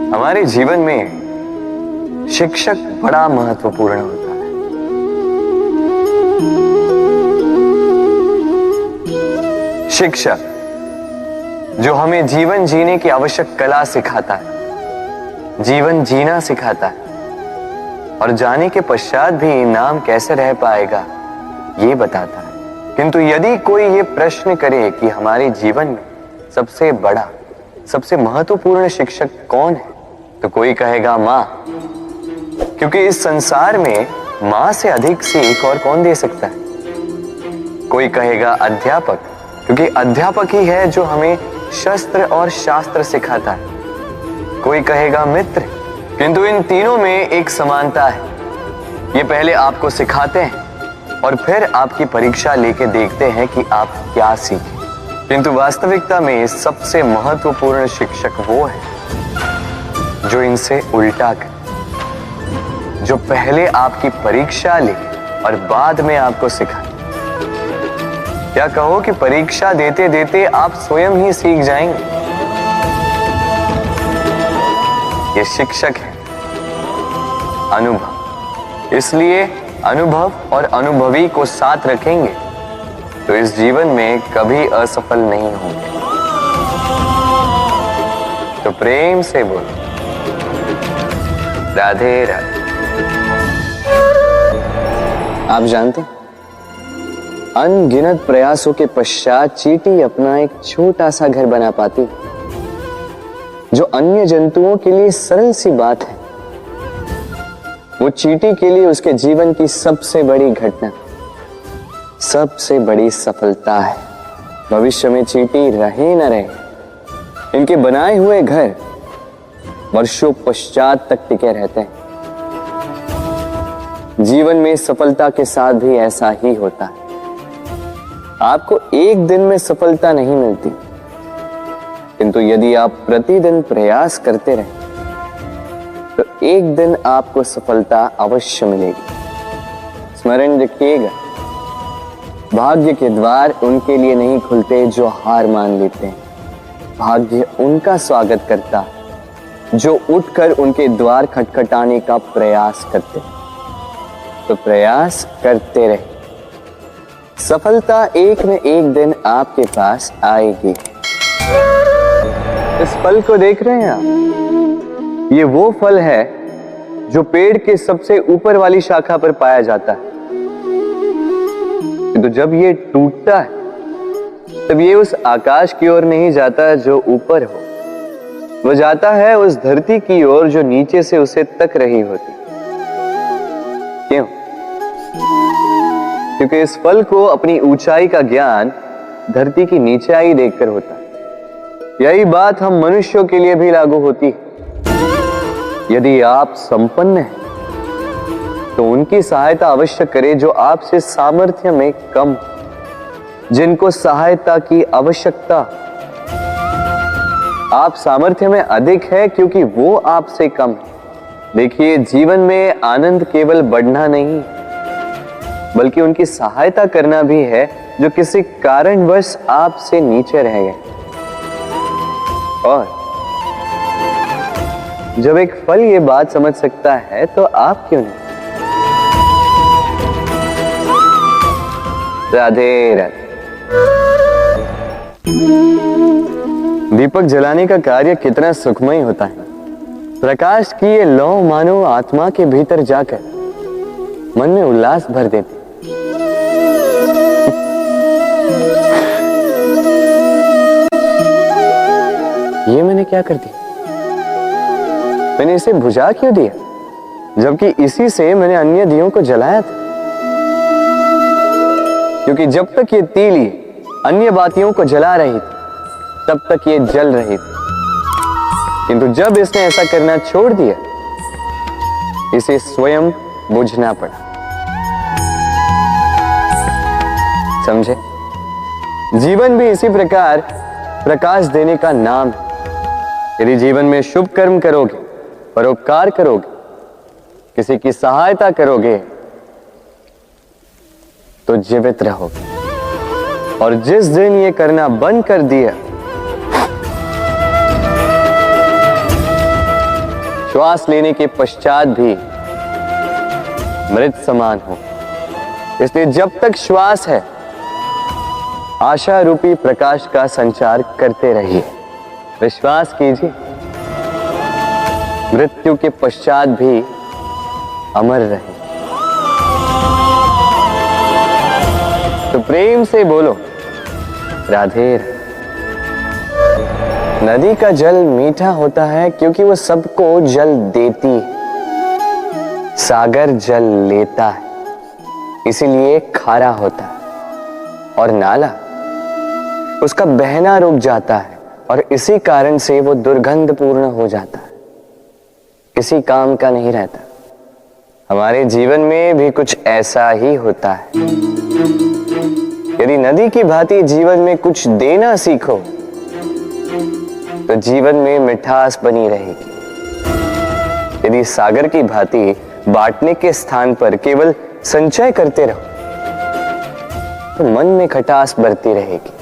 हमारे जीवन में शिक्षक बड़ा महत्वपूर्ण होता है। शिक्षक जो हमें जीवन जीने की आवश्यक कला सिखाता है, जीवन जीना सिखाता है और जाने के पश्चात भी इनाम कैसे रह पाएगा ये बताता है। किंतु यदि कोई ये प्रश्न करे कि हमारे जीवन में सबसे बड़ा, सबसे महत्वपूर्ण शिक्षक कौन है, तो कोई कहेगा मां, क्योंकि इस संसार में मां से अधिक सीख और कौन दे सकता है। कोई कहेगा अध्यापक, क्योंकि अध्यापक ही है जो हमें शस्त्र और शास्त्र सिखाता है। कोई कहेगा मित्र, किंतु इन तीनों में एक समानता है, ये पहले आपको सिखाते हैं और फिर आपकी परीक्षा लेके देखते हैं कि आप क्या सीखे। किंतु वास्तविकता में सबसे महत्वपूर्ण शिक्षक वो है जो इनसे उल्टा करे, जो पहले आपकी परीक्षा ले और बाद में आपको सिखाए। क्या कहो कि परीक्षा देते देते आप स्वयं ही सीख जाएंगे। ये शिक्षक है अनुभव। इसलिए अनुभव और अनुभवी को साथ रखेंगे तो इस जीवन में कभी असफल नहीं होंगे। तो प्रेम से बोलो राधे राधे। आप जानते हैं, अनगिनत प्रयासों के पश्चात चींटी अपना एक छोटा सा घर बना पाती, जो अन्य जंतुओं के लिए सरल सी बात है, वो चींटी के लिए उसके जीवन की सबसे बड़ी घटना, सबसे बड़ी सफलता है। भविष्य में चींटी रहे न रहे, इनके बनाए हुए घर वर्षों पश्चात तक टिके रहते हैं। जीवन में सफलता के साथ भी ऐसा ही होता है। आपको एक दिन में सफलता नहीं मिलती, किंतु यदि आप प्रतिदिन प्रयास करते रहे तो एक दिन आपको सफलता अवश्य मिलेगी। स्मरण रखिएगा, भाग्य के द्वार उनके लिए नहीं खुलते जो हार मान लेते हैं। भाग्य उनका स्वागत करता जो उठकर उनके द्वार खटखटाने का प्रयास करते। तो प्रयास करते रहे, सफलता एक न एक दिन आपके पास आएगी। इस फल को देख रहे हैं आप, ये वो फल है जो पेड़ के सबसे ऊपर वाली शाखा पर पाया जाता है। तो जब ये टूटता है तब ये उस आकाश की ओर नहीं जाता जो ऊपर हो, वो जाता है उस धरती की ओर जो नीचे से उसे तक रही होती। क्यों? क्योंकि इस फल को अपनी ऊंचाई का ज्ञान धरती की नीचाई देखकर होता है। यही बात हम मनुष्यों के लिए भी लागू होती है। यदि आप संपन्न हैं तो उनकी सहायता अवश्य करें जो आपसे सामर्थ्य में कम, जिनको सहायता की आवश्यकता। आप सामर्थ्य में अधिक है क्योंकि वो आपसे कम है। देखिए, जीवन में आनंद केवल बढ़ना नहीं बल्कि उनकी सहायता करना भी है जो किसी कारणवश आपसे नीचे रह गए। और जब एक फल ये बात समझ सकता है तो आप क्यों नहीं। राधे राधे। दीपक जलाने का कार्य कितना सुखमय होता है। प्रकाश की ये लौ मानो आत्मा के भीतर जाकर मन में उल्लास भर देती। ये मैंने क्या कर दिया? मैंने इसे बुझा क्यों दिया, जबकि इसी से मैंने अन्य दियों को जलाया था। क्योंकि जब तक ये तीली अन्य बातियों को जला रही थी तब तक ये जल रही थी, किंतु जब इसने ऐसा करना छोड़ दिया इसे स्वयं बुझना पड़ा। समझे? जीवन भी इसी प्रकार प्रकाश देने का नाम है। यदि जीवन में शुभ कर्म करोगे, परोपकार करोगे, किसी की सहायता करोगे तो जीवित रहोगे। और जिस दिन ये करना बंद कर दिया श्वास लेने के पश्चात भी मृत समान हो। इसलिए जब तक श्वास है, आशा रूपी प्रकाश का संचार करते रहिए। विश्वास कीजिए, मृत्यु के पश्चात भी अमर रहे। तो प्रेम से बोलो राधे राधे। नदी का जल मीठा होता है क्योंकि वो सबको जल देती है। सागर जल लेता है, इसीलिए खारा होता है। और नाला उसका बहना रुक जाता है और इसी कारण से वो दुर्गंधपूर्ण हो जाता है, किसी काम का नहीं रहता। हमारे जीवन में भी कुछ ऐसा ही होता है। यदि नदी की भांति जीवन में कुछ देना सीखो तो जीवन में मिठास बनी रहेगी। यदि सागर की भांति बांटने के स्थान पर केवल संचय करते रहो तो मन में खटास बढ़ती रहेगी।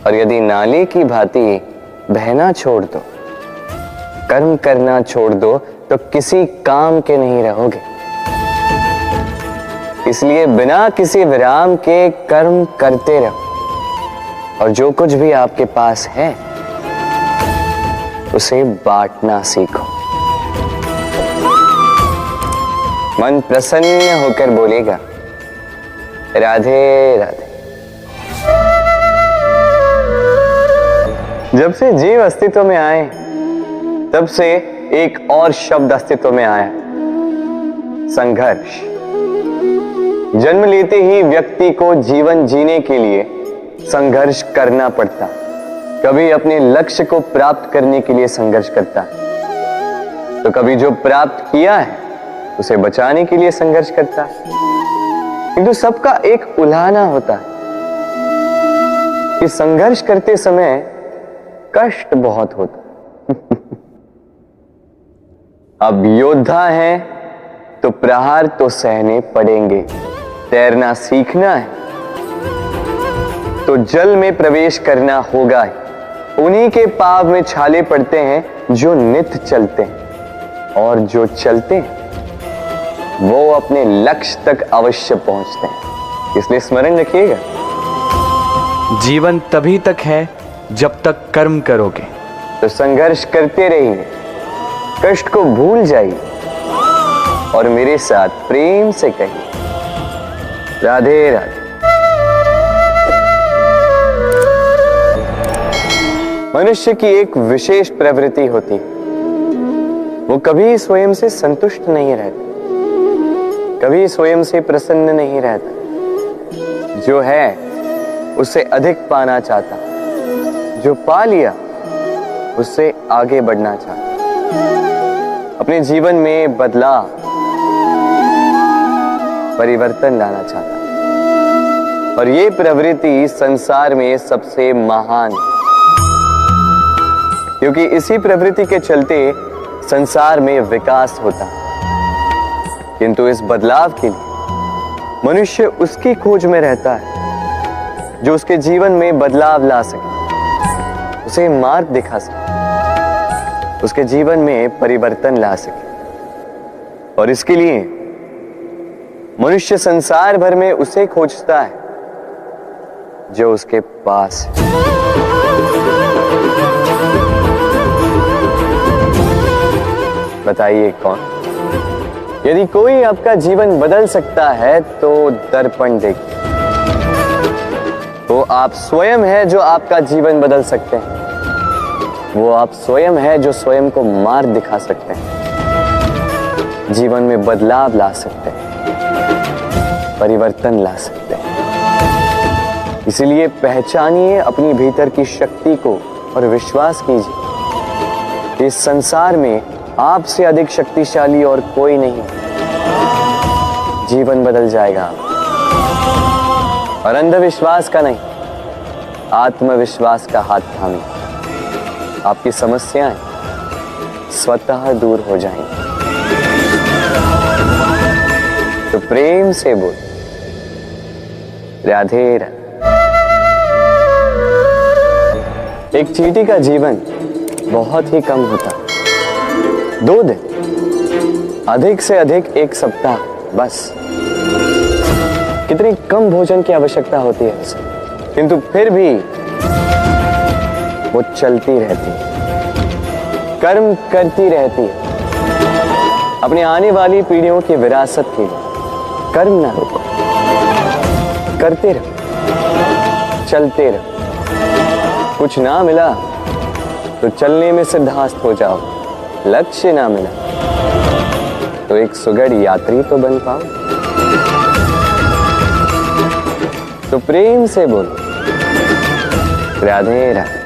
और यदि नाले की भांति बहना छोड़ दो, कर्म करना छोड़ दो तो किसी काम के नहीं रहोगे। इसलिए बिना किसी विराम के कर्म करते रहो और जो कुछ भी आपके पास है उसे बांटना सीखो। मन प्रसन्न होकर बोलेगा राधे राधे। जब से जीव अस्तित्व में आए तब से एक और शब्द अस्तित्व में आया, संघर्ष। जन्म लेते ही व्यक्ति को जीवन जीने के लिए संघर्ष करना पड़ता। कभी अपने लक्ष्य को प्राप्त करने के लिए संघर्ष करता है, तो कभी जो प्राप्त किया है उसे बचाने के लिए संघर्ष करता है। किंतु सबका एक उल्हाना होता है कि संघर्ष करते समय कष्ट बहुत होता। अब योद्धा है तो प्रहार तो सहने पड़ेंगे। तैरना सीखना है तो जल में प्रवेश करना होगा। उन्हीं के पाव में छाले पड़ते हैं जो नित चलते हैं, और जो चलते हैं वो अपने लक्ष्य तक अवश्य पहुंचते हैं। इसलिए स्मरण रखिएगा, जीवन तभी तक है जब तक कर्म करोगे। तो संघर्ष करते रहिए, कष्ट को भूल जाइए और मेरे साथ प्रेम से कहिए राधे राधे। मनुष्य की एक विशेष प्रवृत्ति होती है, वो कभी स्वयं से संतुष्ट नहीं रहता, कभी स्वयं से प्रसन्न नहीं रहता। जो है उससे अधिक पाना चाहता, जो पा लिया उससे आगे बढ़ना चाहता, अपने जीवन में बदलाव परिवर्तन लाना चाहता। और ये प्रवृत्ति संसार में सबसे महान है, क्योंकि इसी प्रवृत्ति के चलते संसार में विकास होता है। किंतु इस बदलाव के लिए मनुष्य उसकी खोज में रहता है जो उसके जीवन में बदलाव ला सके, उसे मार्ग दिखा सके, उसके जीवन में परिवर्तन ला सके। और इसके लिए मनुष्य संसार भर में उसे खोजता है जो उसके पास है। बताइए कौन? यदि कोई आपका जीवन बदल सकता है तो दर्पण देखिए। वो आप स्वयं है जो आपका जीवन बदल सकते हैं। वो आप स्वयं है जो स्वयं को मार्ग दिखा सकते हैं, जीवन में बदलाव ला सकते हैं, परिवर्तन ला सकते हैं। इसलिए पहचानिए अपनी भीतर की शक्ति को और विश्वास कीजिए कि इस संसार में आपसे अधिक शक्तिशाली और कोई नहीं। जीवन बदल जाएगा। और अंधविश्वास का नहीं, आत्मविश्वास का हाथ थामे आपकी समस्याएं स्वतः दूर हो जाएंगी। तो प्रेम से बोल राधे राधे। एक चींटी का जीवन बहुत ही कम होता, 2 दिन, अधिक से अधिक 1 सप्ताह, बस। कितनी कम भोजन की आवश्यकता होती है उसे, किंतु फिर भी वो चलती रहती है, कर्म करती रहती है, अपनी आने वाली पीढ़ियों की विरासत के लिए। कर्म ना रुको, करते रहो, चलते रहो। कुछ ना मिला तो चलने में सिद्धहस्त हो जाओ, लक्ष्य ना मिला तो एक सुगढ़ यात्री तो बन पाओ। तो प्रेम से बोलो, राधे राधे।